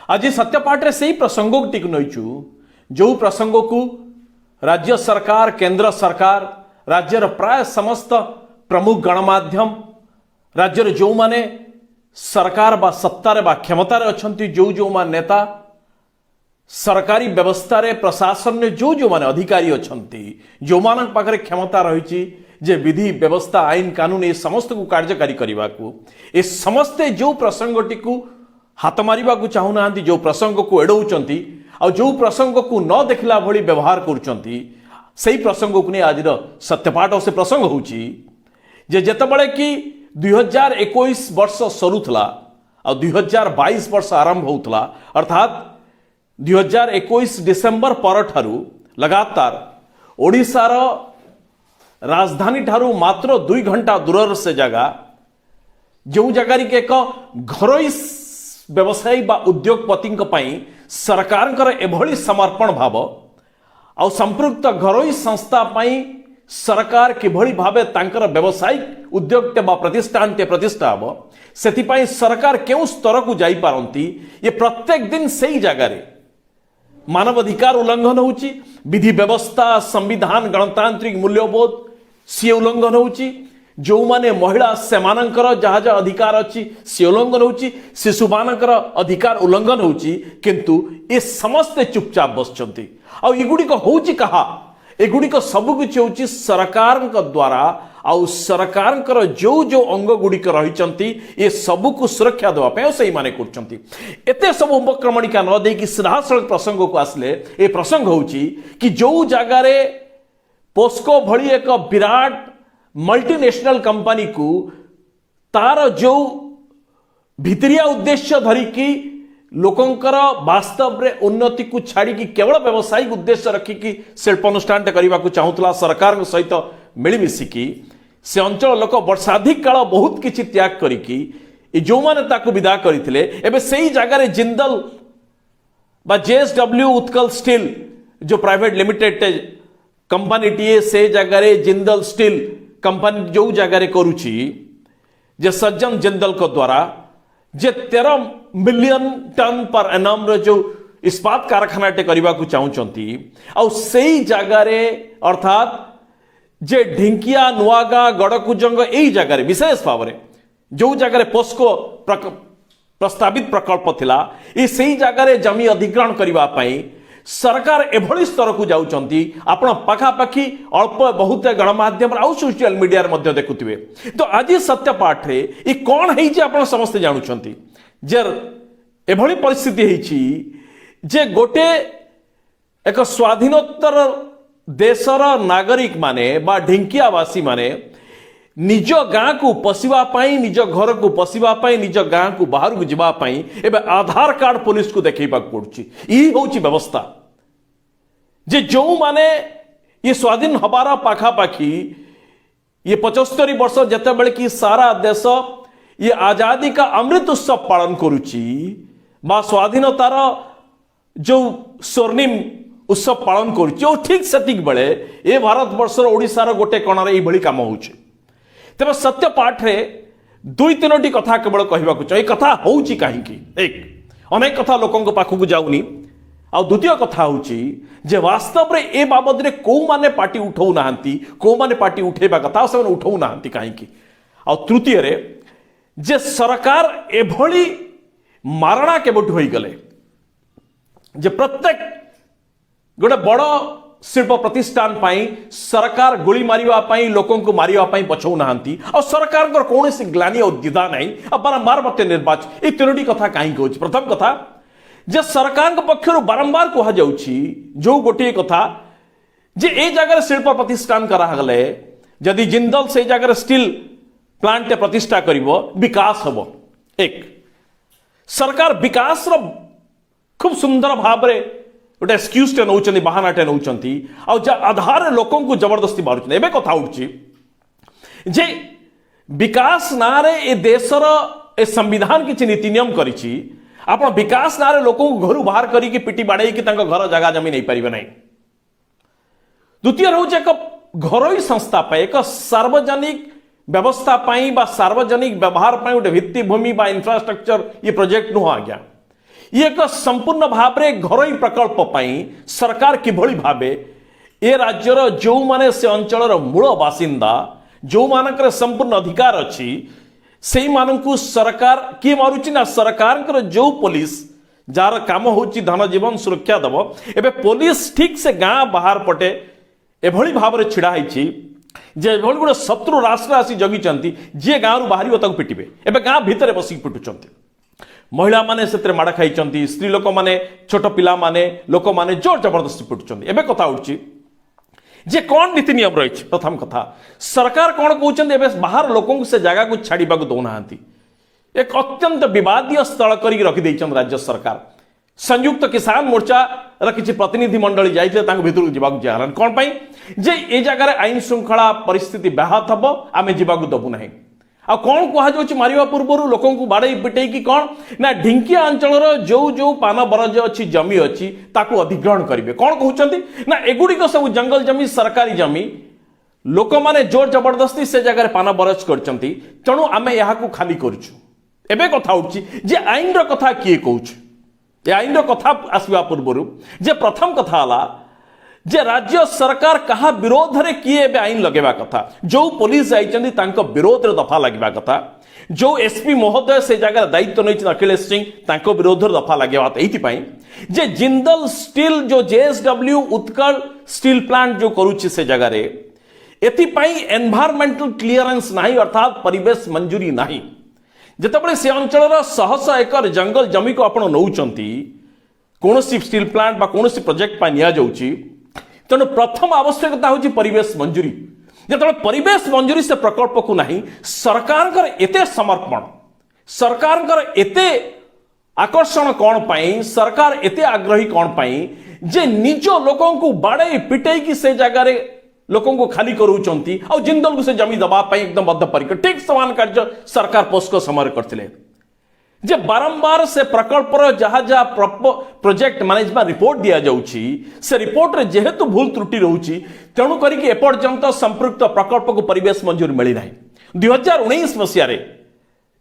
आज सत्यपाठ रे से प्रसंग टी नईचु जो प्रसंग को राज्य सरकार केंद्र सरकार राज्यर प्राय समस्त प्रमुख गणमाध्यम राज्यर जो माने सरकार बा सत्तार बा क्षमतार अच्छी जो जो मान नेता सरकारी व्यवस्था रे प्रशासन ने जो जो माने अधिकारी अच्छी जो मान पाखरे क्षमता रही जे विधि व्यवस्था आईन कानून ये समस्त को कार्यकारी करने को ये समस्ते जो प्रसंगटी को हाथ मारिबा को चाहूना जो प्रसंग को एड़ौंती आ जो प्रसंग को न देखला भली व्यवहार करुचंती सही प्रसंग को नहीं आज सत्यपाठ से प्रसंग होची जे जेतेबेले कि 2021 वर्ष सरुथला आ 2022 वर्ष आरंभ होतला अर्थात 2021 डिसेंबर पर ठारू लगातार ओडिशार राजधानी ठारू मात्र 2 घंटा दूर से जगह जो जगार के एक घरोई व्यवसायी बा उद्योगपति सरकार एभली समर्पण भाव आ संपृक्त घरोई संस्था सरकार किभली भावे तांकर व्यावसायिक उद्योग बा प्रतिष्ठान प्रतिष्ठा हम से सरकार क्यों स्तर को जाई पारंती ये प्रत्येक दिन से ही जगह मानवाधिकार उल्लंघन होची विधि व्यवस्था संविधान गणतांत्रिक मूल्यबोध सी उल्लंघन होची जो माने महिला से जहाँ जहाँ अधिकार अच्छी सी उल्लंघन होची शिशु मानकर अधिकार उल्लंघन होची किंतु ये समस्ते चुपचाप बसचंती आ एगुड़िक होची कहा एगुड़िक सब किछि होची सरकार द्वारा आउ सरकार जो जो अंग गुड़िक रही ये सबू को सुरक्षा देवाई से माने करचंती एते सब उपक्रमणिका न देकी सीधा सड़क प्रसंग को आसले ए प्रसंग होची कि जो जगार पोस्को भली एक विराट मल्टीनेशनल कंपनी को तार जो भितरिया उद्देश्य धरिकी लोकंकर वास्तव रे उन्नति को छाड़ी केवल व्यावसायिक उद्देश्य रखिकी शिल्पानुष्ठान करने को चाहूला सरकार सहित मिलमिशिकी से अंचल लोक वर्षाधिक काल बहुत किछि त्याग करिकी जो माने ताकू विदा करथिले एबे सेही जगह रे जिंदल बा जेएसडब्ल्यू उत्कल स्टील जो प्राइवेट लिमिटेड कंपनी टीए से जगह रे जिंदल स्टील कंपनी जो जगह रे करुची जे सज्जन जिंदल को द्वारा जे 13 मिलियन टन पर एनम रो जो इस्पात कारखाना टे करबा को चाहूचंती आ सेही जगह रे अर्थात जे ढिंकिया नुआगा गड़कुजंग यही जगह विशेष भाव में जो जगह पोस्को प्रस्तावित प्रकल्प थिला ये सही जगह जमी अधिग्रहण करने सरकार एभली स्तर को जाउचंती आपण पाखापाखि अल्प बहुत गणमाध्यम आउ सोशल मीडिया रे मध्य देखुथिबे तो आज सत्यपाठ रे ये कौन है आपण समस्त जानुचंती जे एभली परिस्थिति हेछि जे गोटे एक स्वाधीनोत्तर देशर नागरिक माने बा ढिंकियावासी माने निज गाँ को पशिबा पाई निज घर को पशिबा पाई निज गाँ को बाहर को जिबा पाई एबे आधार कार्ड पुलिस को देखैबा पड़ुछि ई होछि व्यवस्था जे जो माने ये स्वाधीन हबार पाखापाखि ये 75 वर्ष जेतेबेले कि सारा देश ये आजादी का अमृत उत्सव पालन करुछि बा स्वाधीनतार जो स्वर्णिम उत्सव पालन करुछि ठीक सेतिक बेले ए भारत वर्षर ओडिशार गोटे कणारे एई भली काम होउछि तेबे सत्यपाठ रे 2-3टी कथा केवल कहबाकू चाहे कथा होउछि काहेकि एक अनेक कथा लोकंक पाखकू जाउनी आ द्वितीय कथा होउछि जे वास्तव रे ए बाबद रे को माने पार्टी उठाउ नाहंती को माने पार्टी उठेबा कथा से उठाउ नाहंती काहेकि आ तृतीय रे जे सरकार एभली मारणा केबट होई गले जे प्रत्येक गोटे बड़ शिल्प प्रतिष्ठान सरकार गोली मारिबा लोकों को मारिबा पछौ नाहंती और सरकार कौन ग्लानी और द्विधा नहीं बारंबार मत निर्वाचन ये 3टी कथा कहीं कहूँ प्रथम कथा जे सरकार पक्षर बारंबार कह जो गोटे कथा जे ए जगह शिल्प प्रतिष्ठान करागले जदि जिंदल से जगह स्टील प्लांट प्रतिष्ठा करिवो विकास हम एक सरकार विकास खूब सुंदर भाव रे गोटे एक्सक्यूज टे नौचंती बहाना टे नौचंती और आधार लोकों को जबरदस्ती मारुचंती एबे कथा उठची जे विकास नारे ए देशर ए संविधान किछि नीति नियम करिछि आपण विकास नारे लोकों को घर बाहर करिकि पिटी बाड़े कि तांको घर जगह जमी नहीं पारिबे नहीं द्वितीय रहउछ एक घरोई संस्था पे एक सार्वजनिक व्यवस्था पाई बा सार्वजनिक व्यवहार पाई गोटे भित्तिभूमि बा इंफ्रास्ट्रक्चर ये प्रोजेक्ट नुह आज्ञा ये एक संपूर्ण भाव में घरोई प्रकल्प पाई सरकार किभली भावे ए राज्यर जो माने से अंचल मूल बासिंदा जो मानकर संपूर्ण अधिकार अच्छी से मानू सरकार किए मारुची ना सरकार जो पुलिस जार काम होची धन जीवन सुरक्षा दब एबे पुलिस ठीक से गाँ बाहर पटे एभली भाव में छिड़ा होती जे गोटे शत्रु राष्ट्र आसी जगी जी गाँव बाहर पिटे एवं गाँ भितर बसिक पिटुंट महिला माने से माड़ खाई स्त्री लोक मैंने छोट पिला माने लोक मैंने जोर जबरदस्ती पिटुंट एवं कथा उठी जे कौन नीति नियम रही प्रथम कथा सरकार कौन कहते बाहर लोक से जगह को छाड़ा दौना एक अत्यंत विवादीय स्थल कर रखिदे राज्य सरकार संयुक्त किसान मोर्चा किसी प्रतिनिधि मंडली जाइए भर जावाक जान कौन पाई जे ए जगह आईन श्रृंखला परिस्थिति व्याहत हम आम जावाक दबू ना आ कौन कह मारिबा पूर्व लोक बाड़े पिटे कि कौन ना ढिंकिया अंचल जो जो पान बरज अच्छी जमी अच्छी ताकू अधिग्रहण करेंगे कौन कहते ना एगुड़िक सब जंगल जमी सरकारी जमी लोक मैंने जोर जबरदस्ती से जगह पान बरज कर तेणु आम यहाँ खाली करुचु एबे कथा उठी जे आईन कथा किए कह आईन कथा आसवा पूर्व जे प्रथम कथा है जे राज्य सरकार कहा विरोध रे किए एबे आईन लगेवा कथा जो पुलिस जाइछन्ती तांको विरोध रे दफा लगेवा कथा जो एसपी महोदय से जगह दायित्व नहीं अखिलेश सिंह तांको विरोध रे दफा लगेवा एथि पई जे जिंदल स्टील जो जेएसडब्ल्यू उत्कल स्टील प्लांट जो करूछि से जगह रे एथि पई एनवायरमेंटल क्लियरेंस नाही अर्थात परिवेश मंजूरी नाही जेतेबेले से अंचल शह शह एकर जंगल जमी को आपण नौचंती कोनोसी स्टील प्लांट बा कोनोसी प्रोजेक्ट पा निया जाउछि तेणु प्रथम आवश्यकता हूँ परिवेश मंजूरी जो परिवेश मंजूरी से प्रकल्प को नहीं सरकार एते समर्पण सरकार एते आकर्षण कौन पाई सरकार एते आग्रही कौन पाई जे निज लोकों को बाड़े पिटे की से जगह लोकों को खाली करूचंती और जिंदल को से जमी दबा पाई एकदम बद्धपरिकर ठीक समान कार्य सरकार पोस्को समय करते जे बारंबार से प्रकल्प जहाँ जहाँ प्रोजेक्ट मैनेजमेंट रिपोर्ट दि जाउछि से रिपोर्ट रे जेहेतु भूल त्रुटि रहउछि तेणु करिके एपर्यंत संपृक्त प्रकल्प को परिवेश मंजूरी मिली नाही 2019 मसीह रे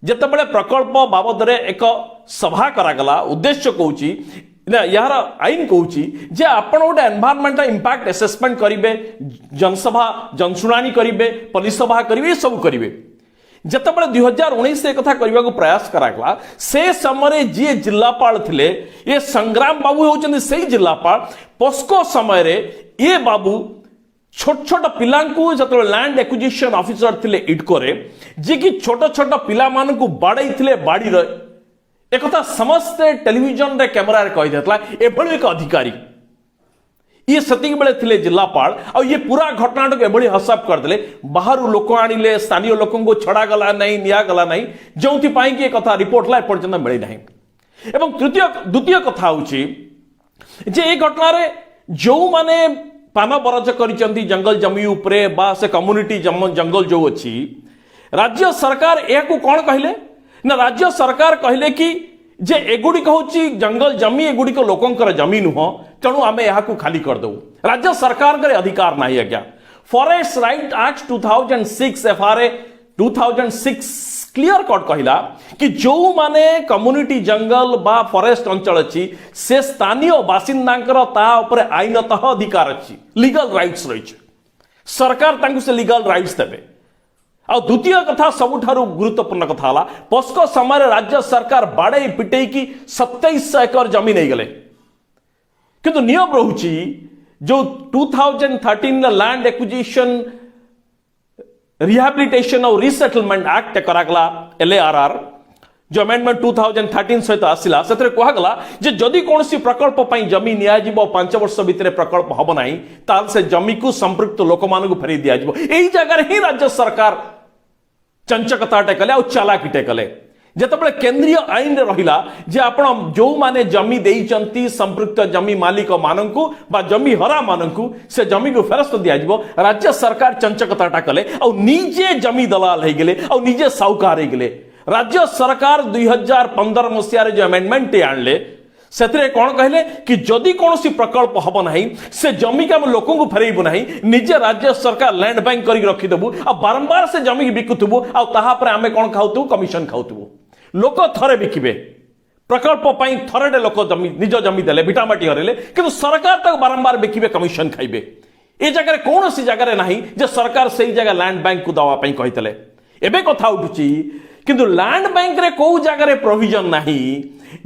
जेतेबेले प्रकल्प बाबद रे एक सभा करागला उद्देश्य कहउछि यार आईन कहउछि जे आपण गोटे एनवायरमेंटल इंपैक्ट असेसमेंट करिवे जनसभा जनशुणानी करिवे पुलिस सभा करिवे सब करिवे जितेबाला 2019 से कथा करने को प्रयास करागला से समय जी जिलापाल थिले ये संग्राम बाबू होचंदी से जिलापाल पोस्को समय रे ये बाबू छोट छोट पिला जो लैंड एक्विजिशन ऑफिसर थिले इडको रे जी की छोट छोट पिला मानकु बाड़ई थिले बाड़ी रे एक कथा समस्त टेलीविजन रे कैमरा रे कहि देतला एभली एक अधिकारी ये सती बेले थिले जिलापाल और ये पूरा घटना को एभली हसाब करदे बाहर लोक आनिले स्थानीय लोकों को छड़ा गला नहीं निया गला नहीं जो कि कथा रिपोर्ट ला पर्यंत मिली ना एवं द्वितीय कथा होची जे ए घटना रे जो माने पान बरज करिसंती जंगल जमी उपरे बा से कम्युनिटी जंगल जो अच्छी राज्य सरकार यह कौन कहले ना राज्य सरकार कहले कि जे एगुड़िक हूँ जंगल जमी एगुड़िक लोकंकर जमी नुह तेणु आम यहाँ खाली करदे राज्य सरकार के अधिकार नहीं आज्ञा forest right act 2006 FRA 2006 clear cut कहला कि जो माने कम्युनिटी जंगल बा फॉरेस्ट अंचल अच्छी से स्थानीय बासिंदा ता उपरे आईनतः अधिकार अच्छी लीगल राइट्स रही सरकार तांकु से लीगल राइट्स देवे आ द्वितीय कथा सबुठारु गुरुत्वपूर्ण कथा है पोस्को समय राज्य सरकार बाड़े पिटे की 2700 एकर जमी नहीं गले किंतु नियम रहुची जो 2013 लैंड एक्विजिशन रिहैबिलिटेशन और रिसेटलमेंट एक्ट करागला LARR जो अमेंडमेंट 2013 सहित आसिला से कहगला जे जदि कोनोसी प्रकल्प पई जमी निया जिवो 5 वर्ष भितर प्रकल्प हबो नाही ताल से जमी को संपृक्त लोक मानकु फेरी दिया जिवो एही जगह ही राज्य सरकार चंचकताटे कले और चालाकिटे कले जेतेबेले केंद्रीय आईन रहिला जे आपण जो माने जमी देइचंती संपृक्त जमी मालिक माननकु बा जमी हरा माननकु से जमी को फेरस्त दिया जिवो राज्य सरकार चंचकताटा कले और निजे जमी दलाल हे गेले और निजे साहूकार हे गेले राज्य सरकार 2015 मसीह जो अमेंडमेंट आणले से कौन कहले कि जदि कौन प्रकल्प हम ना से जमी के आम लोक फेरबू ना निजे राज्य सरकार लैंड बैंक कर रखीदेबू आ बारंबार से जमी बिकुबू आम कौन खाऊ कमिशन खाऊ लोक थरे बिकिबे प्रकल्प थरडे लोक जमी निज जमी देले भिटामाटी हरेले किंतु सरकार तक बारंबार बिकिबे कमिशन खाइबे ए जगह कौन सी जगह नहीं जे सरकार से जगह लैंड बैंक को दवा कही एबे कथा उठुची किंतु लैंड बैंक रे को जगह प्रोविजन नहीं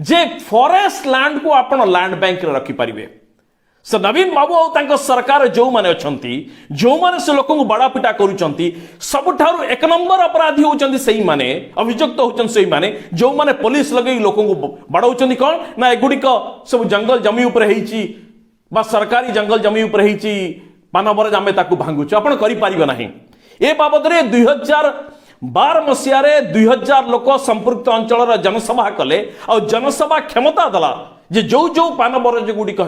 जे फॉरेस्ट लैंड को आपण लैंड बैंक रे रखी परिबे से नवीन बाबू और सरकार जो माने अछंती जो माने से लोक बड़ा पिटा करूचंती सबुठारु एक नंबर अपराधी होचंती सही माने अभियुक्त होचंती सही माने जो माने पुलिस लगई लोक बड़ाउचंती कौन ना एगुडी सब जंगल जमी ऊपर हेची बा सरकारी जंगल जमी ऊपर हेची पानबर आमे ताकू भांगुछु आपण करि परिबो नाही ए बाबद रे 2012 मसियारे 2000 लोक संपृक्त अंचल जनसभा कले और जनसभा क्षमता दला जे जो जो पानबर गुड़िक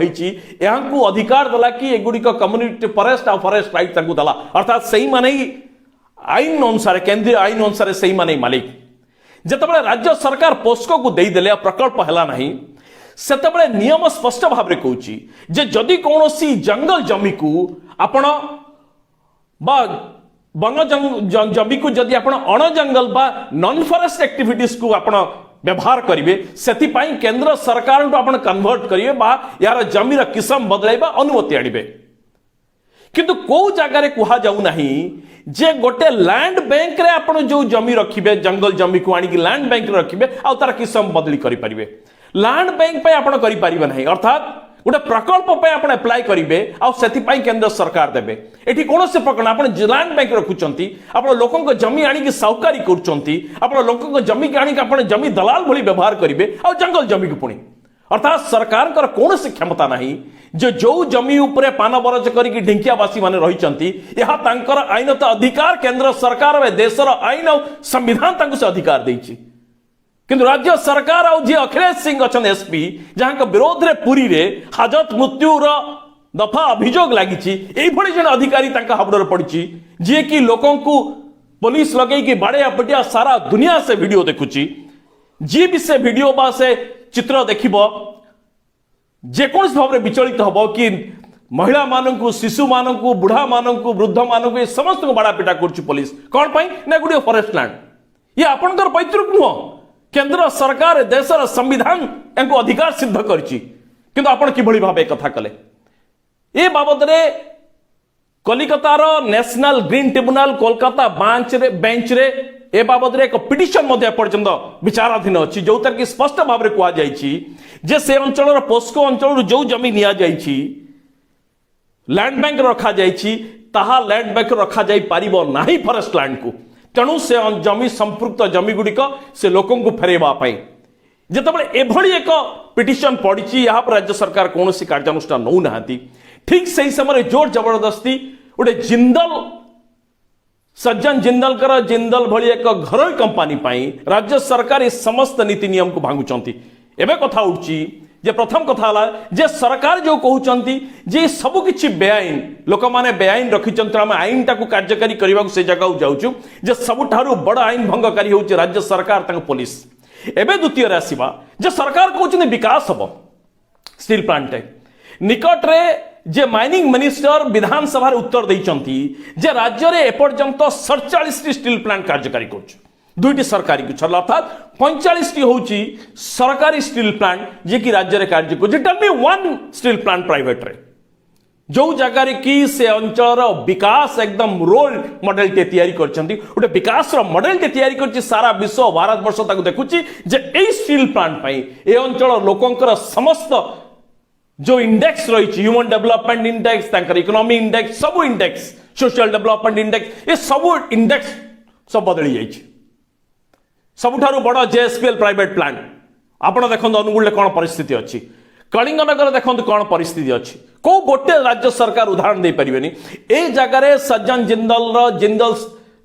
यहाँ अधिकार दला कि एगुड़िक कम्युनिटी फरेस्ट आ फरेस्ट राइट दला अर्थात सही माने आईन अनुसार केंद्रीय आईन अनुसार सही माने मालिक जितेबाला राज्य सरकार पोस्को को देदेले प्रकल्प है ना सेतबले नियम स्पष्ट भाव में कहूँ जे जदि कौन जंगल जमी को आपण वन जमी को जदि आपण अण जंगल बा नॉन फॉरेस्ट एक्टिविटीज को आपण व्यवहार करेंगे से केंद्र सरकार को आपण कन्वर्ट करेंगे बा यार जमीर किस्म बदलाइबा अनुमति आनिबे किंतु को जगह कहा जाऊ नहीं जे गोटे लैंड बैंक रे आपण जो जमी रखिबे जंगल जमी को आनिक लैंड बैंक रे रखिबे आ तार किस्म बदली करि परिबे लैंड बैंक पे आपण करि परिबे नहीं अर्थात गोटे प्रकल्प पे आपण अप्लाई करेंगे आउ केंद्र सरकार देबे एठी कौन से प्रकरण आपण लैंड बैंक रखुचंती आपण लोकंक जमी आनिक साहूकारी करूचंती आपण लोकंक जमी के आनिक आपण जमी दलाल भली व्यवहार करेंगे आउ जंगल जमी को पुणी अर्थात सरकार कौन से क्षमता नहीं जो जमी उपरे पान बरज करके ढिंकियावासी माने रहिचंती यह तांकर आईनत अधिकार केंद्र सरकार देशर आईन और संविधान तांको से अधिकार देछि किंतु राज्य सरकार और जी अखिलेश सिंह अच्छा एसपी जहां विरोध रे पुरी रे हाजत मृत्युर दफा अभियोग लगी जन अधिकारी हाबड़े पड़ी जी कि लोकों को पुलिस लगे बाड़िया पटिया सारा दुनिया से वीडियो देखुची जी भी से वीडियो बा से चित्र देखिब जेकोसी भाव में विचलित हम कि महिला मानू शिशु मानू बुढ़ा मानू वृद्ध मानू समस्त को बाड़ा पिटा कर पुलिस कौन ना गुड़िया फॉरेस्ट लैंड ये आपंकर पैतृक नुह केंद्र सरकार देशर संविधान या अधिकार सिद्ध किंतु आपण किभली भाव कथा कले ए बाबद रे कलिकतार national green tribunal Kolkata bench रे ए बाबद रे एक पिटिशन मध्य पर्यंत विचाराधीन अच्छी जो तर कि स्पष्ट भाव में कहुई से अंचल पोस्को अंचल जो जमी निया जाइछि लैंड बैंक रखा जाइछि ताहा लैंड बैंक रखा जाई पारिबो नाही फॉरेस्ट लैंड को तेणु से जमी संपृक्त जमी गुड़िक से लोकों को फेरवा जितेबाला एभली एक पिटिशन पड़ी यहाँ पर राज्य सरकार कौन सी कार्यानुष्ठान नौ ना ठीक से ही समय जोर जबरदस्ती गोटे जिंदल सज्जन जिंदल कर जिंदल भली एक घरोई कंपानी राज्य सरकार इस समस्त नीति नियम को भांगुचंती एबे कथा उठची जे प्रथम कथा हला जे सरकार जो कहउचंती जे सब किछि बेआईन लोक माने बेआईन रखिचंत हम आईन टाको कार्यकारी करबा से जगह जाउछु जे सबठारु बड़ आईन भंगकारी होउछि राज्य सरकार तंग पुलिस एबे द्वितीय रे आसीबा जे सरकार कहउछन विकास हबो स्टील प्लांट निकट रे जे माइनिंग मिनिस्टर विधानसभा रे उत्तर दैचंती जे राज्य रे एपर्यंत 47 स्टील प्लांट कार्यकारी करछु दुईटी सरकारी को छल अर्थात 45 होची सरकारी स्टील प्लांट जे कि राज्य रे कार्य को tell me one steel plant private रे जो जगह रे कि से अंचल विकास एकदम रोल मॉडल टे तैयारी करछंती उटे विकास रो मॉडल टे तैयारी करछि सारा विश्व भारत वर्ष ताको देखुछि जे ए स्टील प्लांट पई ए अंचल लोकंकर समस्त जो इंडेक्स रही ह्यूमन डेवलपमेंट इंडेक्स तांकर इकोनॉमी इंडेक्स सब इंडेक्स सोशल डेवलपमेंट इंडेक्स ये सब इंडेक्स सब बदली जाइछि सबुठारु बड़ जेएसपीएल प्राइवेट प्लांट आपण देखंतु अनुगुल कौन परिस्थिति अच्छी कलिंगनगर देखंतु कौन परिस्थिति अच्छी को गोटे राज्य सरकार उदाहरण दे परिबेनी ए जगह सज्जन जिंदल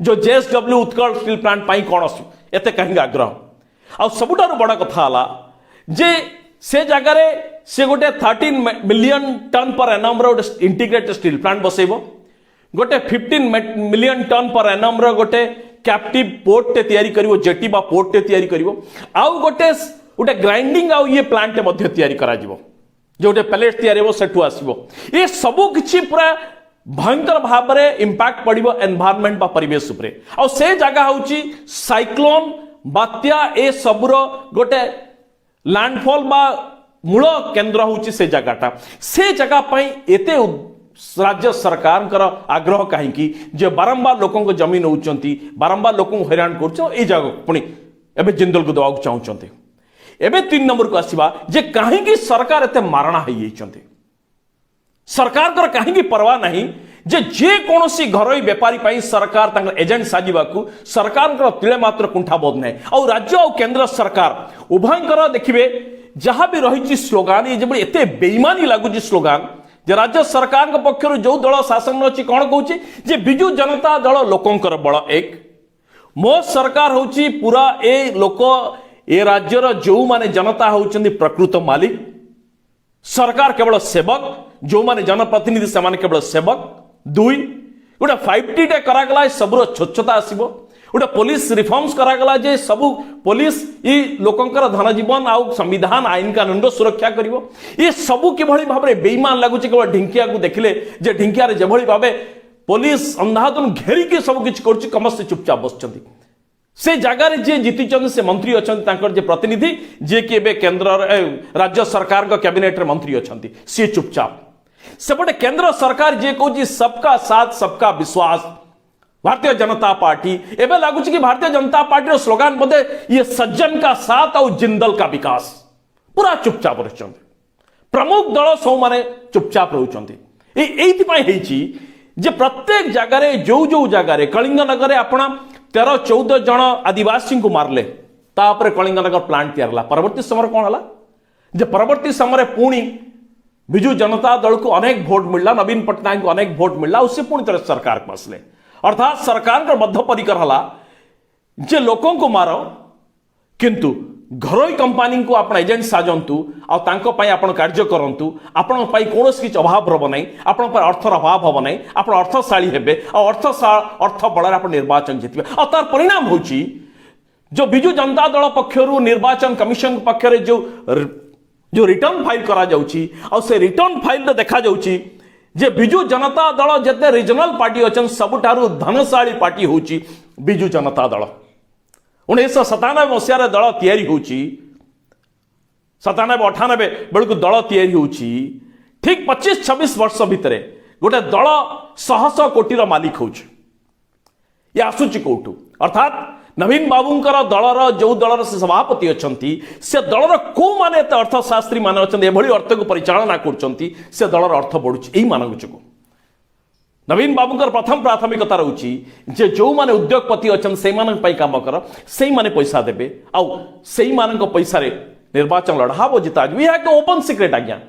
जो जेएसडब्ल्यू उत्कल स्टील प्लांट पाई कौन एते कहीं आग्रह आ सबुठारु बड़ कथा हला जे से जगह से गोटे 13 मिलियन टन पर एनम रो इंटीग्रेटेड स्टील प्लांट बसेबो गोटे 15 मिलियन टन पर एनम रो गोटे कैप्टिव पोर्ट टे तैयारी करिवो जेटी बा पोर्ट टे तैयारी करिवो आउ गोटे ग्राइंडिंग आउ ये प्लांट टे मध्य तैयारी करा जिवो जो गोटे पैलेट तैयारी हो सेठु आसीबो ये सब किछि पूरा भयंकर भाव में इंपैक्ट पड़िबो एनवायरनमेंट बा परिवेश उपरे आ से जगह होची साइक्लोन बात्या ए सबरो गोटे लैंडफॉल बा मूल केन्द्र हूँ से जगहटा से जगह पाई एते राज्य सरकार आग्रह कहीं जे बारंबार लोक जमीन होती बारंबार लोक हैरान कर जगह पुणी एवं जिंदल को देवा चाहते एवं 3 नंबर को आसवा जे कहीं सरकार एत मारणा हो सरकार कहीं परवाह नहीं जे कौन घरोई बेपारी पाई सरकार एजेंट साजिबा सरकार तिले मात्र कुंठा बोध ना आ राज्य और केंद्र सरकार उभयंकर देखिए जहाँ भी रही स्लोगान ये एत बेईमानी लगुच स्लोगान जे राज्य सरकार पक्षर जो दल शासन अच्छी कौन कौचे जे बिजु जनता दल लोकंकर बड़ एक मो सरकार होची पूरा ए लोक ए राज्यर जो माने जनता होचंदी प्रकृत मालिक सरकार केवल सेवक जो माने जनप्रतिनिधि से माने केवल सेवक 2 गोटे 5T टे करागला सबुर स्वच्छता आसीबो गोटे पुलिस रिफॉर्म्स करागला जे सबु पुलिस ई लोकंकर धन जीवन आउ संविधान आईन कानून सुरक्षा करिवो ये सबु किभଳି भाबरे बेईमान लागुची केवल ढिंकिया को देखिले जे ढिंकिया रे जेभଳି भाबे पुलिस अंधाधुन घेरी के सब किछ करछि कमस्ते चुपचाप बसचंती से जगार जे जीति से मंत्री अच्छा जे प्रतिनिधि जे कि केंद्र राज्य सरकार कैबिनेट मंत्री अच्छा सी चुपचाप सेपटे केंद्र सरकार जे कहूँ सबका साथ सबका विश्वास भारतीय जनता पार्टी एवं लगुच कि भारतीय जनता पार्टी स्लोगान बोधे ये सज्जन का साथ और जिंदल का विकास पूरा चुपचाप रही प्रमुख दल सब माने चुपचाप रोचे जे प्रत्येक जगार जो जो जगार कलिंग नगर अपना 13-14 जन आदिवासी को मारले तापर कलिंग नगर प्लांट तैयार परवर्ती समय कौन है जे परवर्ती समय पुणी बिजु जनता दल को अनेक भोट मिलला नवीन पट्टनायक को अनेक भोट मिलला उससे पुणी तरह सरकार को आसले अर्थात सरकार बद्धपरिकर हला जे लोकों को मार किंतु घरोई कंपनी को आप एजेंट साजंतु आप कार्य करंतु आपण कौन किसी अभाव हम ना आपण अर्थर अभाव हम ना आप अर्थशाली हेबे अर्थ बल आप निर्वाचन जीतबे और तार परिणाम होची जो बिजु जनता दल पक्षरु निर्वाचन कमिशन पक्षरे जो रिटर्न फाइल करा जाउची और से रिटर्न फाइल देखा जाउची जे बिजु जनता दल जते रीजनल पार्टी अछन सबुठारु धनशाली पार्टी होची बिजु जनता दल 1997 मसीह दल तैयारी होची 97-98 बेलू दल तैयारी होची ठीक 25-26 वर्ष भितर गोटे दल 100 कोटीर मालिक होची ये आसुची कोठू अर्थात नवीन बाबूंकर दलर जो दलर से सभापति अछंती से दलर को माने अर्थशास्त्री माने अछंती एभली अर्थ को परिचालना करछंती से दलर अर्थ बढ़ुची एही मानक जुगु नवीन बाबूंकर प्रथम प्राथमिकता रहुची जे जो माने उद्योगपति अछन से मानक पई काम कर से माने पैसा देबे आ से मानक पैसा रे निर्वाचन लड़ाबो जिता वी हैव ओपन सीक्रेट आज्ञा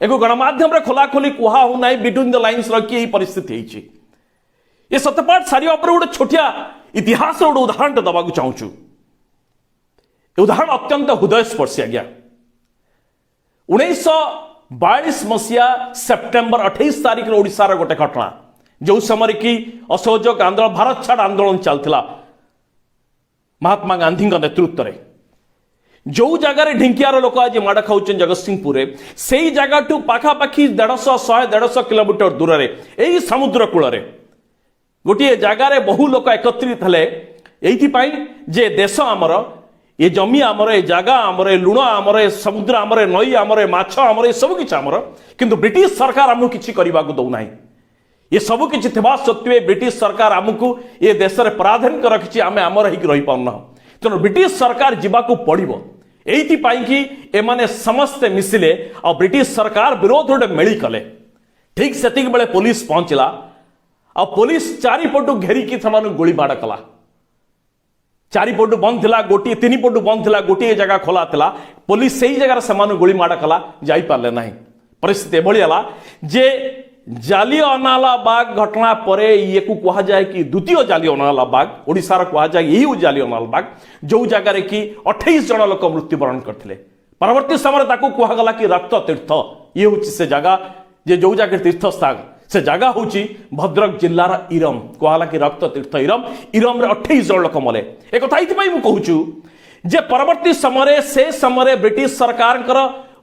एगो गणमाध्यम रे खोला खोली कुहा हो नाइ बिटवीन द लाइन्स रखी एही परिस्थिति हेची ये सत्यपाठ सारिया ऊपर गोटे छोटिया इतिहास गोटे उदाहरण दबा चाहूँ उदाहरण अत्यंत हृदयस्पर्शी आज्ञा 1942 मसीहा सेप्टेम्बर 28 तारिख ओडिशार गोटे घटना जो समय कि असहयोग आंदोलन भारत छाड़ आंदोलन चलता महात्मा गांधी नेतृत्व में जो जगार ढिंकियार लोक आज माड़ खाऊँ जगतसिंहपुर से जगह पाखापाखि 150-150 किलोमीटर दूर में यही समुद्र कूल गोटे जगार बहु लोक एकत्रित हेले एइथिपाई जे देश आमर ये जमी आमर ये जगह आमर लुण आमर समुद्र आमर नई आमर माछ आमर ये सब किछि आमर किंतु ब्रिटिश सरकार आमको किछि करबा को दउ नाही ये सब किछि थिबा सत्वे ब्रिटिश सरकार आमको ये देश रे पराधीन कर रखिछि आमे आमर हिक रही पाउना तेणु ब्रिटिश सरकार जीवा को पड़िबो एइथिपाई कि एमाने समस्ते मिसिले और ब्रिटिश सरकार विरोध गोटे मेली कले ठीक सेतिक बेले पुलिस पहुंचला और पुलिस चारिपटू घेरिकी से गोली माड़ कला चारिपटू बंद थिला गोटे 3 पटू बंद थिला गोटे जगह खोला थिला पुलिस सही जगह से गोली माड़ कला जाई पारले नहीं परिस्थिति एभली हला जे जालियानवाला बाग घटना परे ये को कहा जाए कि द्वितीय जालियानवाला बाग ओडिशार कहा जाए यही जालियानवाला बाग जो जगार कि 28 जन लोक मृत्युवरण करथिले परवर्ती समय ताकू कहा गला कि रक्त तीर्थ ये होची से जगह जे जो जगह तीर्थ स्थान से जगह होची भद्रक जिल्लार इरम कहला कि रक्त तीर्थ इरम इरम रे 28 जन लोक मले एक कथा इति मु कहूछु जे परवर्ती समय से समय ब्रिटिश सरकार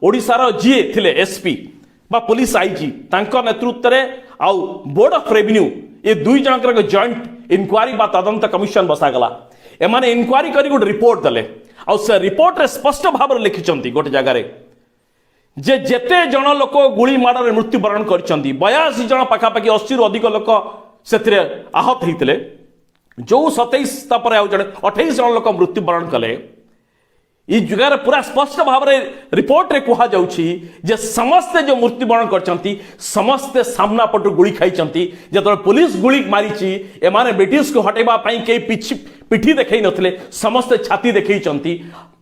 ओडिशार जी थिले एसपी बा पुलिस आईजी तांको नेतृत्व रे आउ बोर्ड ऑफ रेवेन्यू ये दुई जनकर जॉइंट इंक्वायरी बा तदंत कमिशन बसा गला एमाने इंक्वायरी करी गोटे रिपोर्ट दले आउ से रिपोर्ट रे स्पष्ट भाव में लिखिं गोटे जगार जे जेते जन लोक गुली माड़ मृत्युवरण कर 82 जन पाखापाखि 80 अधिक लोक से आहत होते जो 27 जड़े 28 जन लोक मृत्युवरण कले ये जगह पूरा स्पष्ट भाव में रिपोर्ट रे कहा जाउछि जे समस्ते जो मृत्युवरण करछंती समस्ते सामना पटु गुली खाइछंती जत पुलिस गुली मारिछि एमाने ब्रिटिश को हटेबा पई के पिठी देखै नथले समस्ते छाती देखैछंती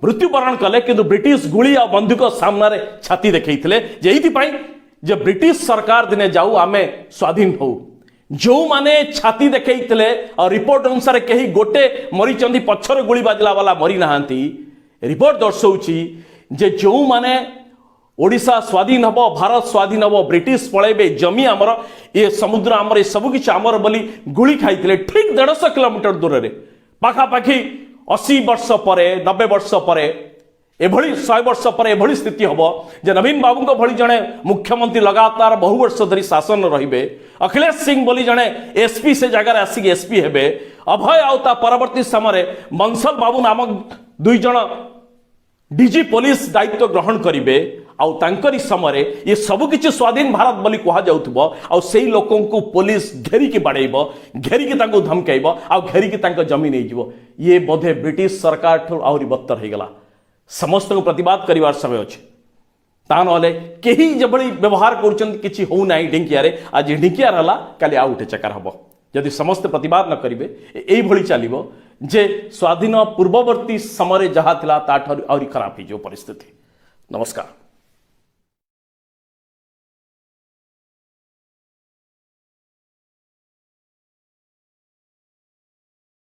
मृत्युवरण कले किंतु ब्रिटिश गुली आ बंदूक सामना रे छाती देखैथिले जे एथि पई जे ब्रिटिश सरकार दिने जाऊ आमे स्वाधीन हो जो माने छाती देखैथिले और रिपोर्ट अनुसार कहीं गोटे मरीचंती पछर गुली बाजला वाला मरी नाहांती रिपोर्ट दर्शाऊची जे जो माने ओडिशा स्वाधीन हबो भारत स्वाधीन हबो ब्रिटिश पळेबे जमी आमर ये समुद्र आमर ये सब किछ आमर बोली गुली खाइथिले ठीक 150 किलोमीटर दूर रे पाखापाखि 80 वर्ष परे 90 वर्ष परे एभली 100 वर्ष पर एभली स्थिति हबो जे नवीन बाबू को भली जने मुख्यमंत्री लगातार बहु वर्ष धरी शासन रहिबे अखिलेश सिंह बोली जने एसपी से जगह आसिक एसपी हेबे अभय आउता परवर्ती समय बंसल बाबू नामक 2 जन डीजी पुलिस दायित्व ग्रहण करिवे आउ तांकरी समय ये सब किछि स्वाधीन भारत बोली कहा जाउथबो आउ सेही लोकों को पुलिस घेरी के बाड़ेइबो घेरी के तांको धमकाइबो आउ घेरी के तांको जमीन नै जिवो ये बोधे ब्रिटिश सरकार ठो आउरी बत्तर हे गेला समस्त को प्रतिवाद करिवार समय अच्छे ता नले केही जबली व्यवहार करछन किछि हो नाही ढिंकिया रे आज ढिंकिया रहला काली आ उठे चकार हबो यदि समस्त प्रतिवाद न करिवे एई भली चलिबो जे स्वाधीन पूर्ववर्ती समय जहाँ थिला ताठर आउरी खराब ही जो परिस्थिति। नमस्कार।